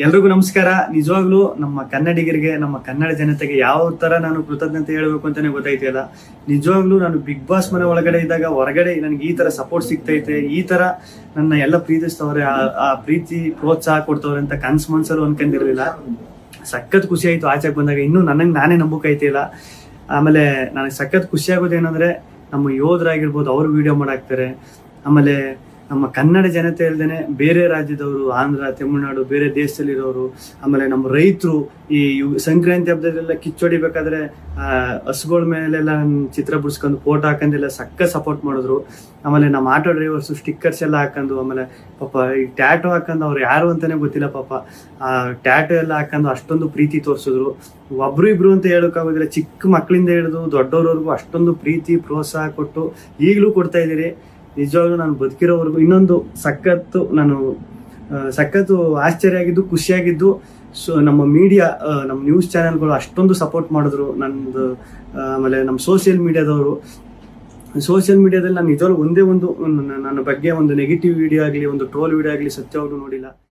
ಎಲ್ರಿಗೂ ನಮಸ್ಕಾರ. ನಿಜವಾಗ್ಲೂ ನಮ್ಮ ಕನ್ನಡಿಗರಿಗೆ, ನಮ್ಮ ಕನ್ನಡ ಜನತೆಗೆ ಯಾವ ತರ ನಾನು ಕೃತಜ್ಞತೆ ಹೇಳ್ಬೇಕು ಅಂತಾನೆ ಗೊತ್ತಾಯ್ತಿಲ್ಲ. ನಿಜವಾಗ್ಲೂ ನಾನು ಬಿಗ್ ಬಾಸ್ ಮನೆ ಒಳಗಡೆ ಇದ್ದಾಗ ಹೊರಗಡೆ ನನಗೆ ಈ ತರ ಸಪೋರ್ಟ್ ಸಿಗ್ತೈತೆ, ಈ ತರ ನನ್ನ ಎಲ್ಲ ಪ್ರೀತಿಸ್ತವ್ರೆ, ಆ ಪ್ರೀತಿ ಪ್ರೋತ್ಸಾಹ ಕೊಡ್ತವ್ರೆ ಅಂತ ಕನ್ಸ್ ಮನ್ಸಲ್ಲೂ ಅನ್ಕೊಂಡಿರ್ಲಿಲ್ಲ. ಸಖತ್ ಖುಷಿ ಆಯ್ತು ಆಚೆಗೆ ಬಂದಾಗ. ಇನ್ನೂ ನನಗೆ ನಾನೇ ನಂಬಕೈತಿಲ್ಲ. ಆಮೇಲೆ ನನಗೆ ಸಖತ್ ಖುಷಿ ಆಗೋದೇನಂದ್ರೆ, ನಮ್ಮ ಯೋಧರಾಗಿರ್ಬೋದು ಅವ್ರು ವಿಡಿಯೋ ಮಾಡಾಕ್ತಾರೆ. ಆಮೇಲೆ ನಮ್ಮ ಕನ್ನಡ ಜನತೆ ಇಲ್ದೇನೆ ಬೇರೆ ರಾಜ್ಯದವರು, ಆಂಧ್ರ, ತಮಿಳುನಾಡು, ಬೇರೆ ದೇಶದಲ್ಲಿರೋರು, ಆಮೇಲೆ ನಮ್ಮ ರೈತರು ಈ ಸಂಕ್ರಾಂತಿ ಹಬ್ಬದಲ್ಲೆಲ್ಲ ಕಿಚ್ಚೊಡಿಬೇಕಾದ್ರೆ ಹಸುಗಳ ಮೇಲೆಲ್ಲ ಚಿತ್ರ ಬಿಡಿಸ್ಕೊಂಡು ಫೋಟೋ ಹಾಕೊಂಡೆಲ್ಲ ಸಕ್ಕ ಸಪೋರ್ಟ್ ಮಾಡಿದ್ರು. ಆಮೇಲೆ ನಮ್ಮ ಆಟೋ ಡ್ರೈವರ್ಸು ಸ್ಟಿಕ್ಕರ್ಸ್ ಎಲ್ಲ ಹಾಕೊಂಡು, ಆಮೇಲೆ ಪಾಪ ಈ ಟ್ಯಾಟೋ ಹಾಕೊಂಡು ಅವ್ರು ಯಾರು ಅಂತಾನೆ ಗೊತ್ತಿಲ್ಲ ಪಾಪ, ಆ ಟ್ಯಾಟೋ ಎಲ್ಲ ಹಾಕೊಂಡು ಅಷ್ಟೊಂದು ಪ್ರೀತಿ ತೋರಿಸಿದ್ರು. ಒಬ್ರು ಇಬ್ರು ಅಂತ ಹೇಳೋಕ್ಕಾಗೋದಿಲ್ಲ, ಚಿಕ್ಕ ಮಕ್ಕಳಿಂದ ಹಿಡಿದು ದೊಡ್ಡವ್ರವರೆಗೂ ಅಷ್ಟೊಂದು ಪ್ರೀತಿ ಪ್ರೋತ್ಸಾಹ ಕೊಟ್ಟು ಈಗಲೂ ಕೊಡ್ತಾ ಇದ್ದೀರಿ. ನಿಜವಾಗ್ಲೂ ನಾನು ಬದುಕಿರೋವರೆಗೂ ಇನ್ನೊಂದು ಸಖತ್ತು ಆಶ್ಚರ್ಯ ಆಗಿದ್ದು, ಖುಷಿಯಾಗಿದ್ದು. ನಮ್ಮ ಮೀಡಿಯಾ, ನಮ್ಮ ನ್ಯೂಸ್ ಚಾನೆಲ್ಗಳು ಅಷ್ಟೊಂದು ಸಪೋರ್ಟ್ ಮಾಡಿದ್ರು ನಂದು. ಆಮೇಲೆ ನಮ್ಮ ಸೋಷಿಯಲ್ ಮೀಡಿಯಾದವರು, ಸೋಷಿಯಲ್ ಮೀಡಿಯಾದಲ್ಲಿ ನಾನು ನಿಜವಾಗ್ಲೂ ಒಂದೇ ಒಂದು ನನ್ನ ಬಗ್ಗೆ ಒಂದು ನೆಗೆಟಿವ್ ವಿಡಿಯೋ ಆಗಲಿ, ಒಂದು ಟ್ರೋಲ್ ವಿಡಿಯೋ ಆಗಲಿ ಸತ್ಯವಾಗ್ಲೂ ನೋಡಿಲ್ಲ.